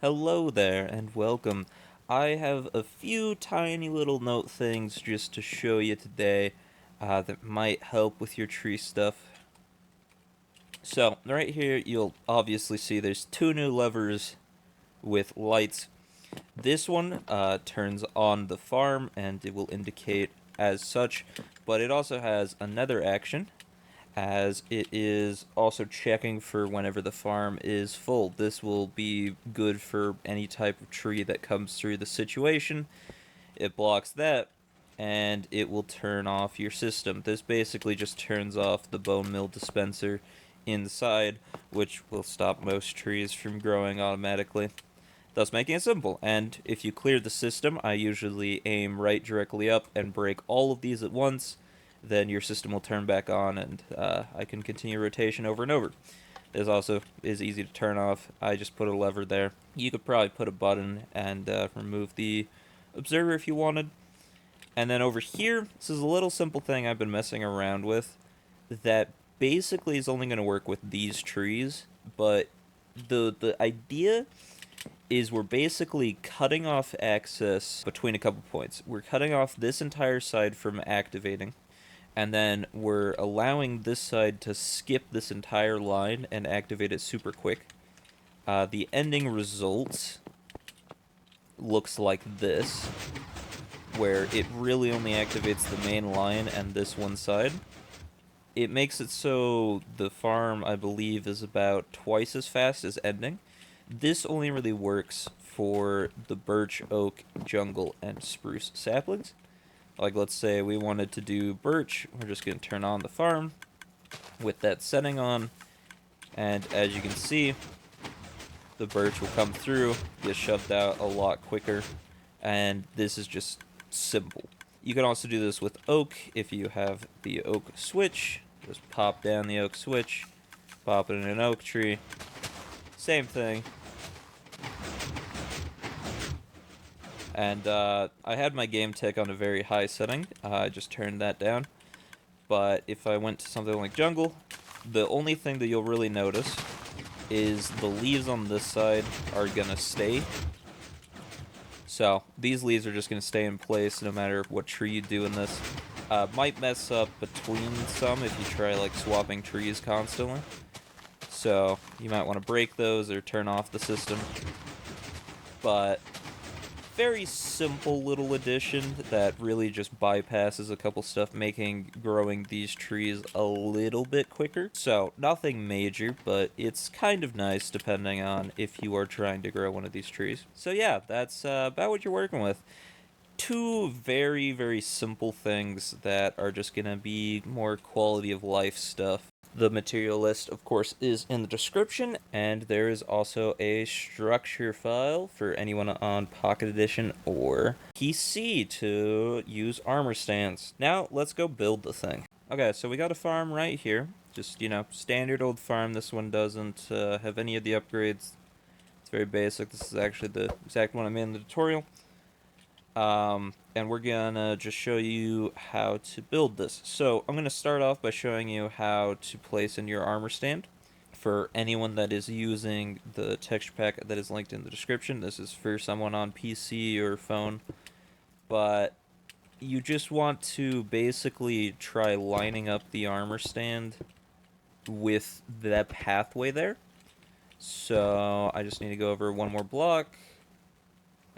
Hello there and welcome. I have a few tiny little note things just to show you today that might help with your tree stuff. So, right here you'll obviously see there's two new levers with lights. This one turns on the farm and it will indicate as such, but it also has another action as it is also checking for whenever the farm is full. This will be good for any type of tree that comes through the situation. It blocks that, and it will turn off your system. This basically just turns off the bone meal dispenser inside, which will stop most trees from growing automatically, thus making it simple. And if you clear the system, I usually aim right directly up and break all of these at once. Then your system will turn back on, and I can continue rotation over and over. This also is easy to turn off. I just put a lever there. You could probably put a button and remove the observer if you wanted. And then over here, this is a little simple thing I've been messing around with that basically is only going to work with these trees, but the idea is we're basically cutting off access between a couple points. We're cutting off this entire side from activating, and then we're allowing this side to skip this entire line and activate it super quick. The ending result looks like this, where it really only activates the main line and this one side. It makes it so the farm, I believe, is about twice as fast as ending. This only really works for the birch, oak, jungle, and spruce saplings. Like, let's say we wanted to do birch, we're just going to turn on the farm with that setting on, and as you can see, the birch will come through, get shoved out a lot quicker, and this is just simple. You can also do this with oak if you have the oak switch. Just pop down the oak switch, pop it in an oak tree. Same thing. And I had my game tick on a very high setting. I just turned that down. But if I went to something like jungle, the only thing that you'll really notice is the leaves on this side are gonna stay. So these leaves are just gonna stay in place no matter what tree you do in this. Might mess up between some if you try like swapping trees constantly. So you might want to break those or turn off the system. But very simple little addition that really just bypasses a couple stuff, making growing these trees a little bit quicker. So nothing major, but it's kind of nice depending on if you are trying to grow one of these trees. So yeah, that's about what you're working with. Two very, very simple things that are just gonna be more quality of life stuff. The material list, of course, is in the description, and there is also a structure file for anyone on Pocket Edition or PC to use armor stands. Now, let's go build the thing. Okay, so we got a farm right here. Just, standard old farm. This one doesn't have any of the upgrades. It's very basic. This is actually the exact one I made in the tutorial. And we're gonna just show you how to build this. So I'm gonna start off by showing you how to place in your armor stand. For anyone that is using the texture pack that is linked in the description, this is for someone on PC or phone. But you just want to basically try lining up the armor stand with that pathway there. So I just need to go over one more block.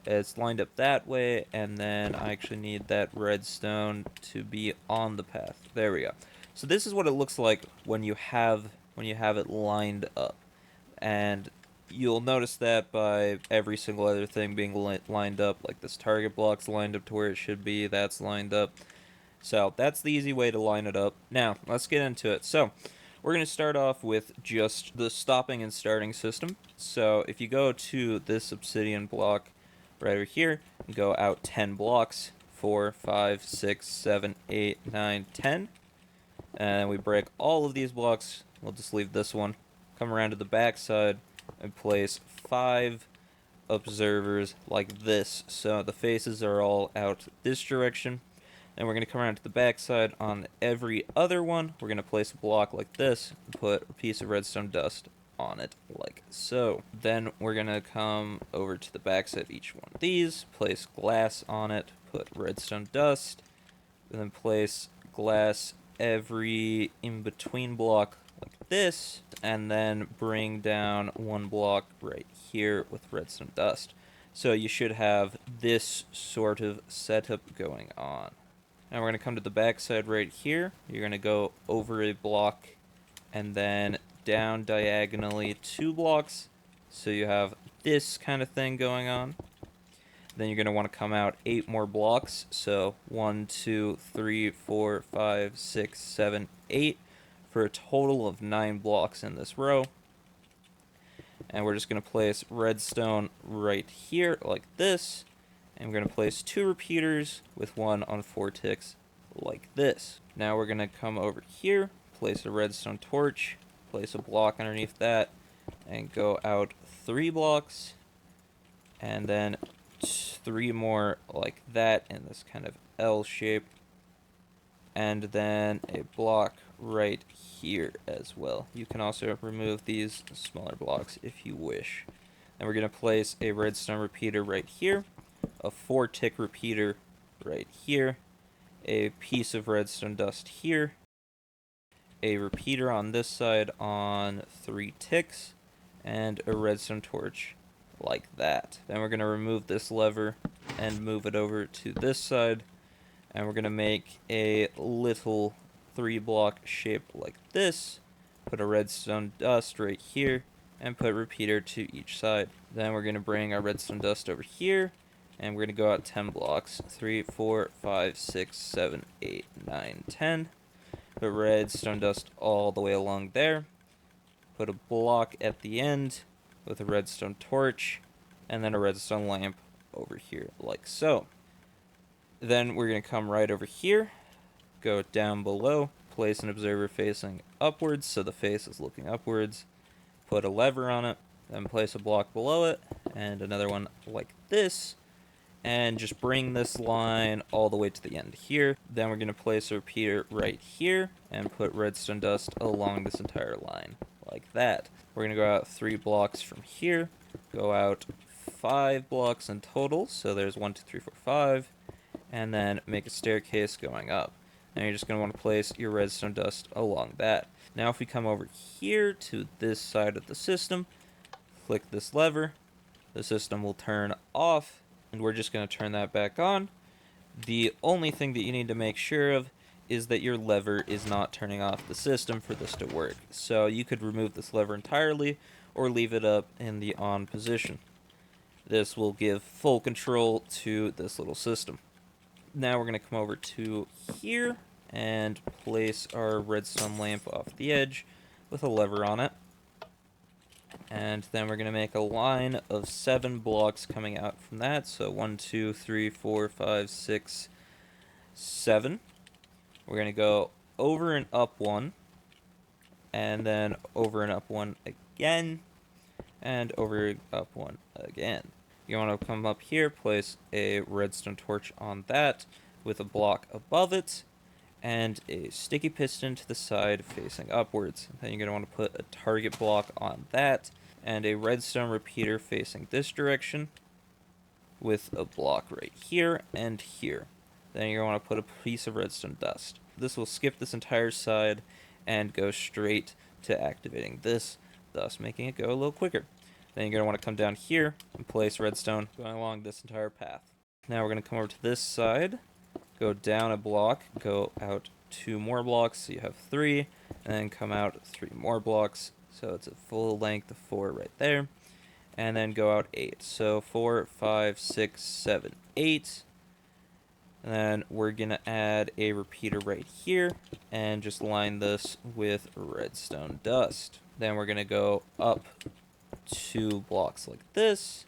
It's lined up that way, and then I actually need that redstone to be on the path. There we go. So this is what it looks like when you have it lined up, and you'll notice that by every single other thing being lined up. Like this target block's lined up to where it should be. That's lined up. So that's the easy way to line it up. Now let's get into it. So we're going to start off with just the stopping and starting system. So if you go to this obsidian block right over here, go out 10 blocks, 4, 5, 6, 7, 8, 9, 10, and we break all of these blocks. We'll just leave this one, come around to the back side, and place 5 observers like this, so the faces are all out this direction. Then we're going to come around to the back side. On every other one, we're going to place a block like this and put a piece of redstone dust on it, like so. Then we're going to come over to the backside of each one of these, place glass on it, put redstone dust, and then place glass every in-between block like this, and then bring down one block right here with redstone dust. So you should have this sort of setup going on. Now we're going to come to the backside right here. You're going to go over a block and then down diagonally 2 blocks. So you have this kind of thing going on. Then you're going to want to come out 8 more blocks. So 1, 2, 3, 4, 5, 6, 7, 8 for a total of 9 blocks in this row. And we're just going to place redstone right here like this. And we're going to place 2 repeaters with 1 on 4 ticks like this. Now we're going to come over here, place a redstone torch, place a block underneath that, and go out 3 blocks. And then 3 more like that in this kind of L shape. And then a block right here as well. You can also remove these smaller blocks if you wish. Then we're going to place a redstone repeater right here, a 4-tick repeater right here, a piece of redstone dust here, a repeater on this side on 3 ticks, and a redstone torch like that. Then we're going to remove this lever and move it over to this side, and we're going to make a little 3-block shape like this, put a redstone dust right here, and put repeater to each side. Then we're going to bring our redstone dust over here, and we're going to go out 10 blocks. 3, 4, 5, 6, 7, 8, 9, 10. Put redstone dust all the way along there. Put a block at the end with a redstone torch, and then a redstone lamp over here, like so. Then we're going to come right over here, go down below, place an observer facing upwards, so the face is looking upwards. Put a lever on it, then place a block below it, and another one like this, and just bring this line all the way to the end here. Then we're going to place a repeater right here, and put redstone dust along this entire line, like that. We're going to go out 3 blocks from here, go out 5 blocks in total, so there's 1, 2, 3, 4, 5, and then make a staircase going up. Now you're just going to want to place your redstone dust along that. Now if we come over here to this side of the system, click this lever, the system will turn off, and we're just going to turn that back on. The only thing that you need to make sure of is that your lever is not turning off the system for this to work. So you could remove this lever entirely or leave it up in the on position. This will give full control to this little system. Now we're going to come over to here and place our redstone lamp off the edge with a lever on it. And then we're going to make a line of 7 blocks coming out from that. So 1, 2, 3, 4, 5, 6, 7. We're going to go over and up 1. And then over and up 1 again. And over and up 1 again. You want to come up here, place a redstone torch on that with a block above it, and a sticky piston to the side facing upwards. Then you're going to want to put a target block on that, and a redstone repeater facing this direction with a block right here and here. Then you're going to want to put a piece of redstone dust. This will skip this entire side and go straight to activating this, thus making it go a little quicker. Then you're going to want to come down here and place redstone going along this entire path. Now we're going to come over to this side, go down a block, go out 2 more blocks, so you have 3, and then come out 3 more blocks, so it's a full length of 4 right there, and then go out 8. So 4, 5, 6, 7, 8. And then we're going to add a repeater right here, and just line this with redstone dust. Then we're going to go up 2 blocks like this,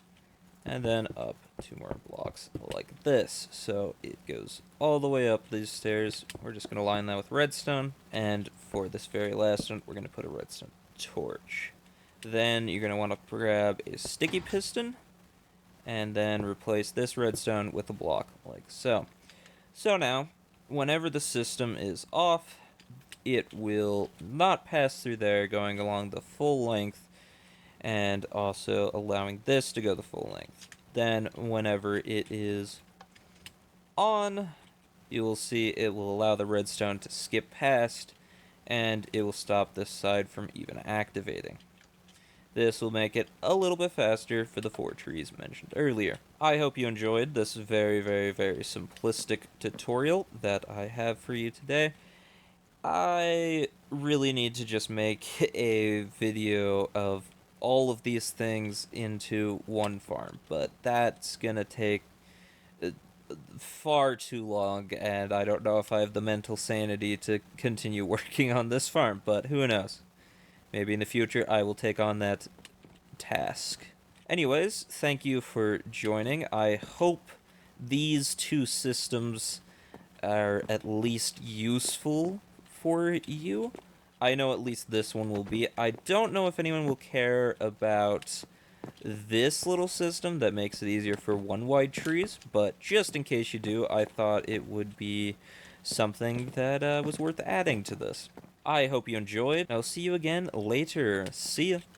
and then up 2 more blocks like this. So it goes all the way up these stairs. We're just going to line that with redstone, and for this very last one, we're going to put a redstone torch. Then you're going to want to grab a sticky piston, and then replace this redstone with a block like so. So now, whenever the system is off, it will not pass through there going along the full length and also allowing this to go the full length. Then whenever it is on, you will see it will allow the redstone to skip past, and it will stop this side from even activating. This will make it a little bit faster for the 4 trees mentioned earlier. I hope you enjoyed this very, very, very simplistic tutorial that I have for you today. I really need to just make a video of all of these things into one farm, but that's gonna take far too long, and I don't know if I have the mental sanity to continue working on this farm, but who knows? Maybe in the future I will take on that task. Anyways, thank you for joining. I hope these 2 systems are at least useful for you. I know at least this one will be. I don't know if anyone will care about this little system that makes it easier for 1 wide trees, but just in case you do, I thought it would be something that was worth adding to this. I hope you enjoyed. I'll see you again later. See ya.